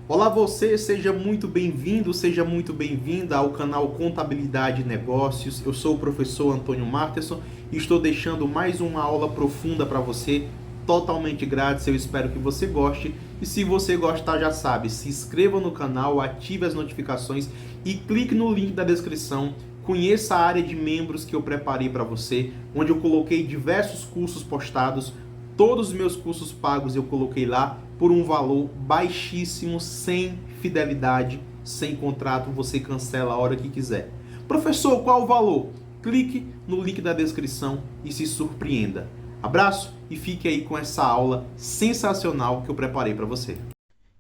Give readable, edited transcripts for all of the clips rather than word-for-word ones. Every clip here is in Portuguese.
Olá você, seja muito bem-vindo, seja muito bem-vinda ao canal Contabilidade e Negócios. Eu sou o professor Antônio Marterson e estou deixando mais uma aula profunda para você, totalmente grátis. Eu espero que você goste e se você gostar já sabe, se inscreva no canal, ative as notificações e clique no link da descrição. Conheça a área de membros que eu preparei para você, onde eu coloquei diversos cursos postados. Todos os meus cursos pagos eu coloquei lá por um valor baixíssimo, sem fidelidade, sem contrato, você cancela a hora que quiser. Professor, qual o valor? Clique no link da descrição e se surpreenda. Abraço e fique aí com essa aula sensacional que eu preparei para você.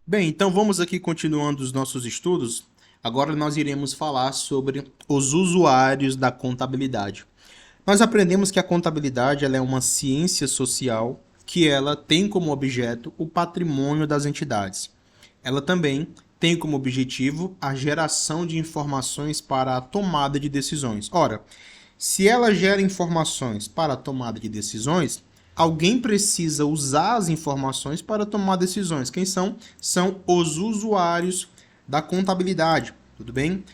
Bem, então vamos aqui continuando os nossos estudos. Agora nós iremos falar sobre os usuários da contabilidade. Nós aprendemos que a contabilidade ela é uma ciência social que ela tem como objeto o patrimônio das entidades. Ela também tem como objetivo a geração de informações para a tomada de decisões. Ora, se ela gera informações para a tomada de decisões, alguém precisa usar as informações para tomar decisões. Quem são? São os usuários da contabilidade, tudo bem?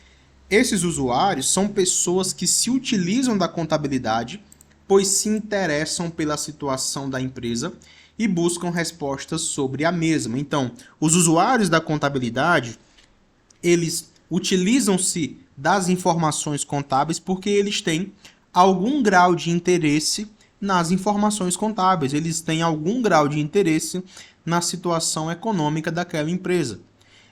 Esses usuários são pessoas que se utilizam da contabilidade, pois se interessam pela situação da empresa e buscam respostas sobre a mesma. Então, os usuários da contabilidade, eles utilizam-se das informações contábeis porque eles têm algum grau de interesse nas informações contábeis, eles têm algum grau de interesse na situação econômica daquela empresa.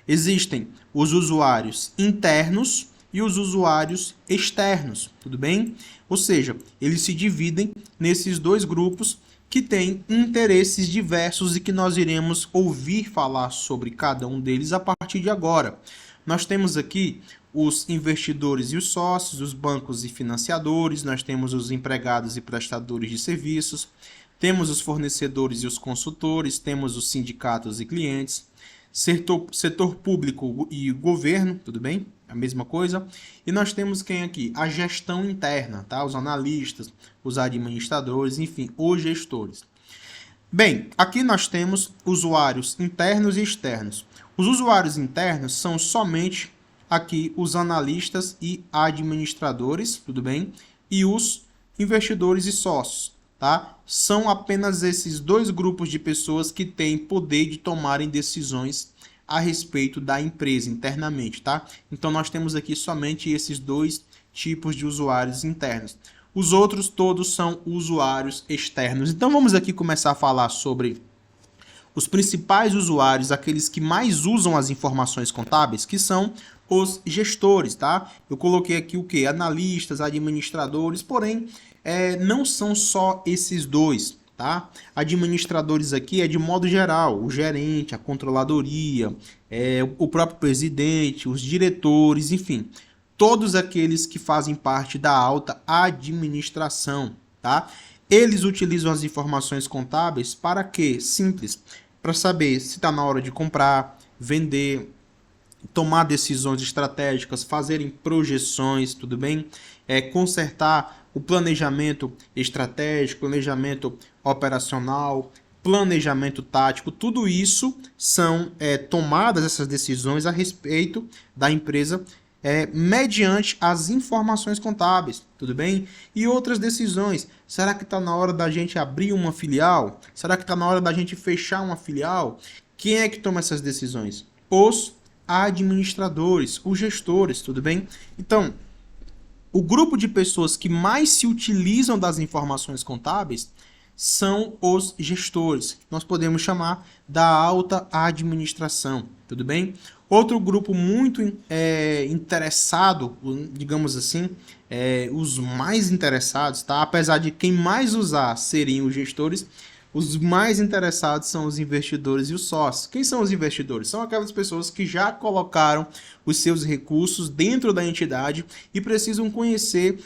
Existem os usuários internos e os usuários externos, tudo bem? Ou seja, eles se dividem nesses dois grupos que têm interesses diversos e que nós iremos ouvir falar sobre cada um deles a partir de agora. Nós temos aqui os investidores e os sócios, os bancos e financiadores, nós temos os empregados e prestadores de serviços, temos os fornecedores e os consultores, temos os sindicatos e clientes, setor público e governo, tudo bem? A mesma coisa. E nós temos quem aqui? A gestão interna, tá? Os analistas, os administradores, enfim, os gestores. Bem, aqui nós temos usuários internos e externos. Os usuários internos são somente aqui os analistas e administradores, tudo bem? E os investidores e sócios, tá? São apenas esses dois grupos de pessoas que têm poder de tomarem decisões a respeito da empresa internamente, tá? Então nós temos aqui somente esses dois tipos de usuários internos. Os outros todos são usuários externos. Então vamos aqui começar a falar sobre os principais usuários, aqueles que mais usam as informações contábeis, que são os gestores, tá? Eu coloquei aqui o que? Analistas, administradores, porém, não são só esses dois, tá? Administradores aqui é de modo geral, o gerente, a controladoria, o próprio presidente, os diretores, enfim, todos aqueles que fazem parte da alta administração, tá? Eles utilizam as informações contábeis para quê? Simples, para saber se está na hora de comprar, vender, tomar decisões estratégicas, fazerem projeções, tudo bem? Consertar o planejamento estratégico, planejamento operacional, planejamento tático, tudo isso são tomadas essas decisões a respeito da empresa mediante as informações contábeis, tudo bem? E outras decisões. Será que está na hora da gente abrir uma filial? Será que está na hora da gente fechar uma filial? Quem é que toma essas decisões? Os administradores, os gestores, tudo bem? Então, o grupo de pessoas que mais se utilizam das informações contábeis são os gestores. Nós podemos chamar da alta administração, tudo bem? Outro grupo muito interessado, digamos assim, os mais interessados, tá? Apesar de quem mais usar serem os gestores, os mais interessados são os investidores e os sócios. Quem são os investidores? São aquelas pessoas que já colocaram os seus recursos dentro da entidade e precisam conhecer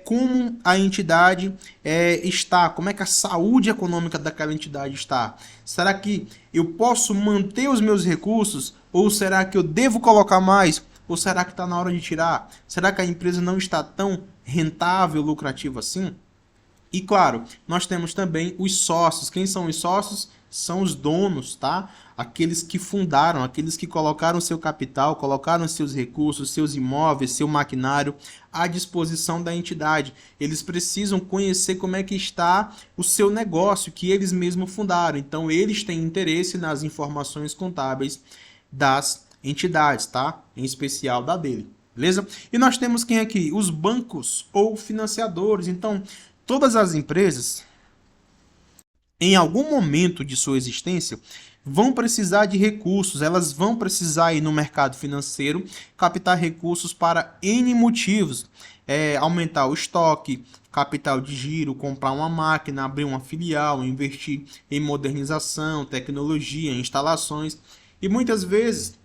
como a entidade está, como é que a saúde econômica daquela entidade está. Será que eu posso manter os meus recursos ou será que eu devo colocar mais? Ou será que está na hora de tirar? Será que a empresa não está tão rentável, lucrativa assim? E claro, nós temos também os sócios. Quem são os sócios? são os donos, tá? Aqueles que fundaram, aqueles que colocaram seu capital, colocaram seus recursos, seus imóveis, seu maquinário à disposição da entidade. Eles precisam conhecer como é que está o seu negócio que eles mesmos fundaram. Então, eles têm interesse nas informações contábeis das entidades, tá? Em especial da dele. Beleza? E nós temos quem aqui? Os bancos ou financiadores. Então, todas as empresas, em algum momento de sua existência, vão precisar de recursos, elas vão precisar ir no mercado financeiro, captar recursos para N motivos, aumentar o estoque, capital de giro, comprar uma máquina, abrir uma filial, investir em modernização, tecnologia, instalações. E muitas vezes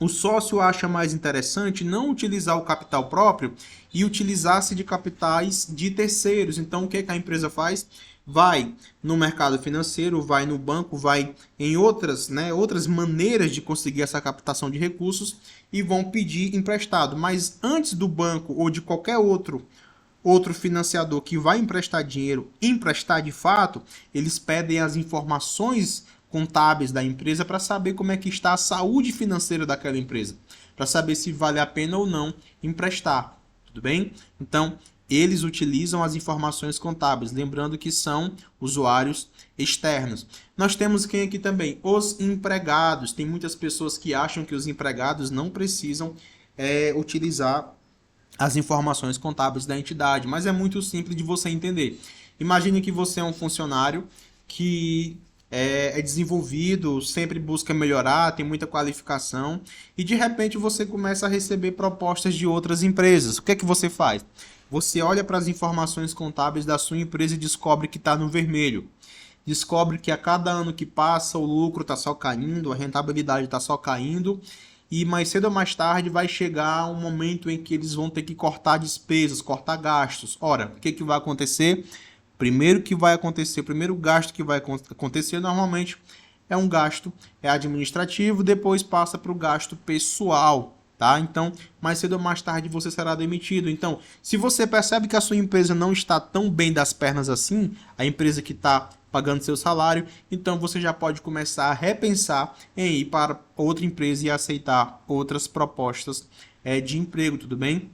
o sócio acha mais interessante não utilizar o capital próprio e utilizar-se de capitais de terceiros. Então, o que a empresa faz? Vai no mercado financeiro, vai no banco, vai em outras maneiras de conseguir essa captação de recursos e vão pedir emprestado. Mas antes do banco ou de qualquer outro financiador que vai emprestar dinheiro, emprestar de fato, eles pedem as informações contábeis da empresa para saber como é que está a saúde financeira daquela empresa, para saber se vale a pena ou não emprestar, tudo bem? Então, eles utilizam as informações contábeis, lembrando que são usuários externos. Nós temos quem aqui também? Os empregados. Tem muitas pessoas que acham que os empregados não precisam utilizar as informações contábeis da entidade, mas é muito simples de você entender. Imagine que você é um funcionário que é desenvolvido, sempre busca melhorar, tem muita qualificação e de repente você começa a receber propostas de outras empresas. O que é que você faz? Você olha para as informações contábeis da sua empresa e descobre que está no vermelho. Descobre que a cada ano que passa o lucro está só caindo, a rentabilidade está só caindo e mais cedo ou mais tarde vai chegar um momento em que eles vão ter que cortar despesas, cortar gastos. Ora, o que vai acontecer? Primeiro gasto que vai acontecer normalmente é um gasto administrativo, depois passa para o gasto pessoal, tá? Então, mais cedo ou mais tarde você será demitido. Então, se você percebe que a sua empresa não está tão bem das pernas assim, a empresa que está pagando seu salário, então você já pode começar a repensar em ir para outra empresa e aceitar outras propostas de emprego, tudo bem?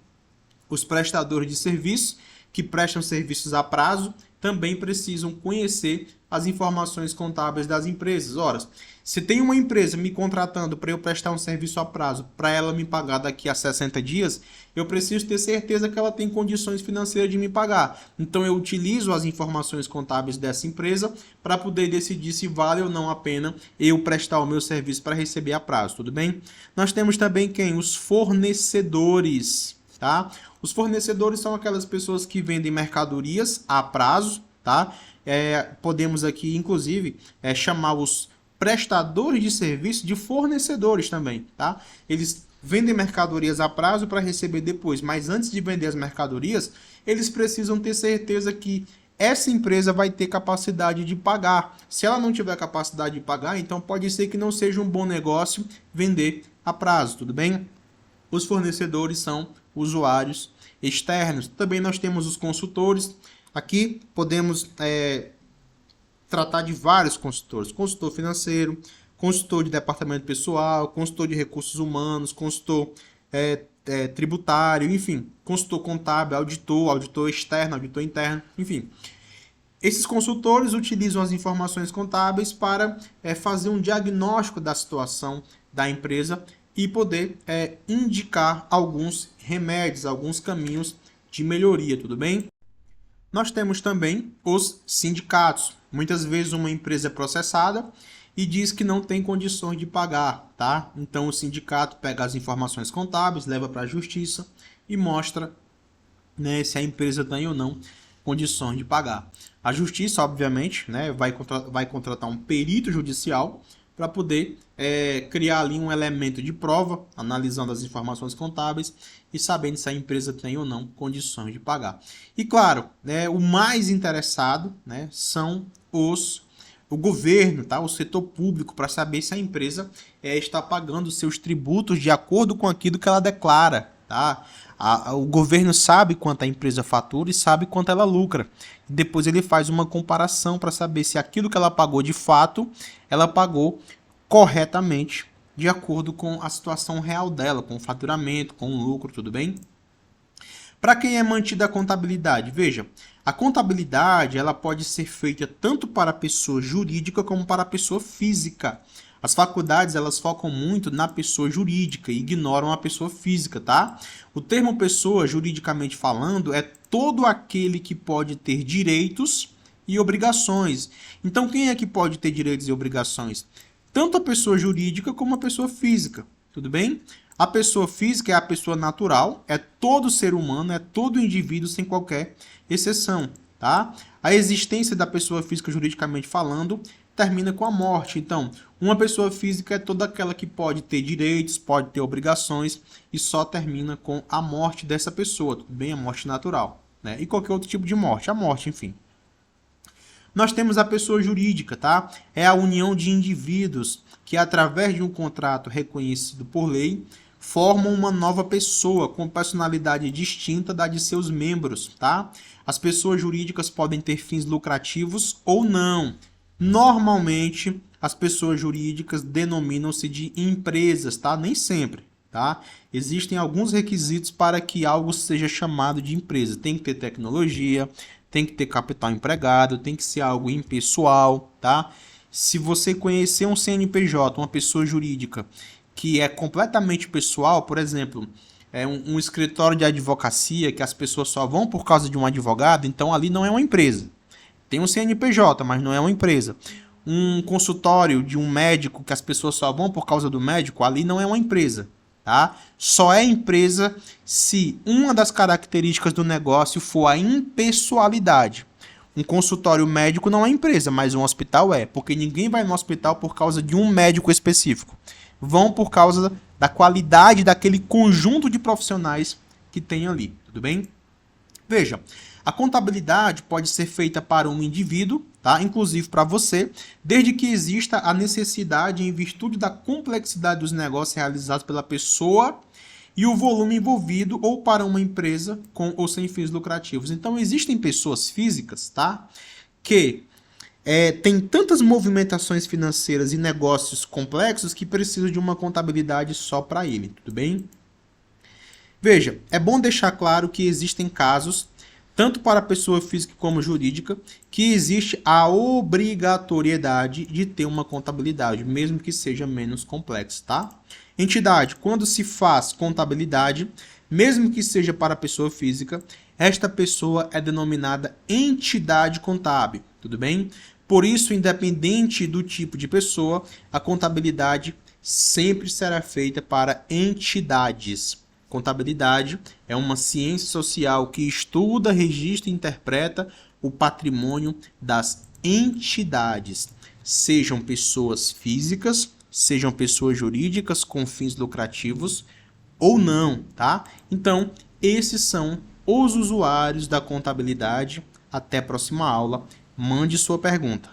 Os prestadores de serviço que prestam serviços a prazo também precisam conhecer as informações contábeis das empresas. Ora, se tem uma empresa me contratando para eu prestar um serviço a prazo, para ela me pagar daqui a 60 dias, eu preciso ter certeza que ela tem condições financeiras de me pagar. Então eu utilizo as informações contábeis dessa empresa para poder decidir se vale ou não a pena eu prestar o meu serviço para receber a prazo, tudo bem? Nós temos também quem? Os fornecedores. Tá? Os fornecedores são aquelas pessoas que vendem mercadorias a prazo, tá? Podemos aqui, inclusive, chamar os prestadores de serviço de fornecedores também, tá? Eles vendem mercadorias a prazo para receber depois, mas antes de vender as mercadorias, eles precisam ter certeza que essa empresa vai ter capacidade de pagar. Se ela não tiver capacidade de pagar, então pode ser que não seja um bom negócio vender a prazo, tudo bem? Os fornecedores são usuários externos. Também nós temos os consultores. Aqui podemos tratar de vários consultores. Consultor financeiro, consultor de departamento pessoal, consultor de recursos humanos, consultor tributário, enfim, consultor contábil, auditor externo, auditor interno, enfim. Esses consultores utilizam as informações contábeis para fazer um diagnóstico da situação da empresa e poder indicar alguns remédios, alguns caminhos de melhoria, tudo bem? Nós temos também os sindicatos. Muitas vezes uma empresa é processada e diz que não tem condições de pagar, tá? Então o sindicato pega as informações contábeis, leva para a justiça e mostra, né, se a empresa tem ou não condições de pagar. A justiça, obviamente, né, vai contratar um perito judicial para poder criar ali um elemento de prova, analisando as informações contábeis e sabendo se a empresa tem ou não condições de pagar. E claro, o mais interessado, né, são o governo, tá? O setor público, para saber se a empresa está pagando seus tributos de acordo com aquilo que ela declara. tá? O governo sabe quanto a empresa fatura e sabe quanto ela lucra. Depois ele faz uma comparação para saber se aquilo que ela pagou de fato, ela pagou corretamente, de acordo com a situação real dela, com o faturamento, com o lucro, tudo bem? Para quem é mantida a contabilidade? Veja, a contabilidade ela pode ser feita tanto para a pessoa jurídica como para a pessoa física. As faculdades elas focam muito na pessoa jurídica e ignoram a pessoa física, tá? O termo pessoa, juridicamente falando, é todo aquele que pode ter direitos e obrigações. Então, quem é que pode ter direitos e obrigações? Tanto a pessoa jurídica como a pessoa física, tudo bem? A pessoa física é a pessoa natural, é todo ser humano, é todo indivíduo sem qualquer exceção, tá? A existência da pessoa física juridicamente falando termina com a morte. Então, uma pessoa física é toda aquela que pode ter direitos, pode ter obrigações e só termina com a morte dessa pessoa, tudo bem? A morte natural, né? E qualquer outro tipo de morte, a morte, enfim. Nós temos a pessoa jurídica, tá? É a união de indivíduos que, através de um contrato reconhecido por lei, formam uma nova pessoa com personalidade distinta da de seus membros, tá? As pessoas jurídicas podem ter fins lucrativos ou não. Normalmente, as pessoas jurídicas denominam-se de empresas, tá? Nem sempre, tá? Existem alguns requisitos para que algo seja chamado de empresa. Tem que ter tecnologia, tem que ter capital empregado, tem que ser algo impessoal, tá? Se você conhecer um CNPJ, uma pessoa jurídica, que é completamente pessoal, por exemplo, um escritório de advocacia que as pessoas só vão por causa de um advogado, então ali não é uma empresa. Tem um CNPJ, mas não é uma empresa. Um consultório de um médico que as pessoas só vão por causa do médico, ali não é uma empresa. Tá? Só é empresa se uma das características do negócio for a impessoalidade. Um consultório médico não é empresa, mas um hospital é, porque ninguém vai no hospital por causa de um médico específico. Vão por causa da qualidade daquele conjunto de profissionais que tem ali, tudo bem? Veja, a contabilidade pode ser feita para um indivíduo, tá? Inclusive para você, desde que exista a necessidade em virtude da complexidade dos negócios realizados pela pessoa e o volume envolvido, ou para uma empresa com ou sem fins lucrativos. Então, existem pessoas físicas, tá? Que tem tantas movimentações financeiras e negócios complexos que precisam de uma contabilidade só para ele, tudo bem? Veja, é bom deixar claro que existem casos, tanto para pessoa física como jurídica, que existe a obrigatoriedade de ter uma contabilidade, mesmo que seja menos complexo, tá? Entidade, quando se faz contabilidade, mesmo que seja para pessoa física, esta pessoa é denominada entidade contábil, tudo bem? Por isso, independente do tipo de pessoa, a contabilidade sempre será feita para entidades. Contabilidade é uma ciência social que estuda, registra e interpreta o patrimônio das entidades, sejam pessoas físicas, sejam pessoas jurídicas com fins lucrativos ou não, tá? Então, esses são os usuários da contabilidade. Até a próxima aula. Mande sua pergunta.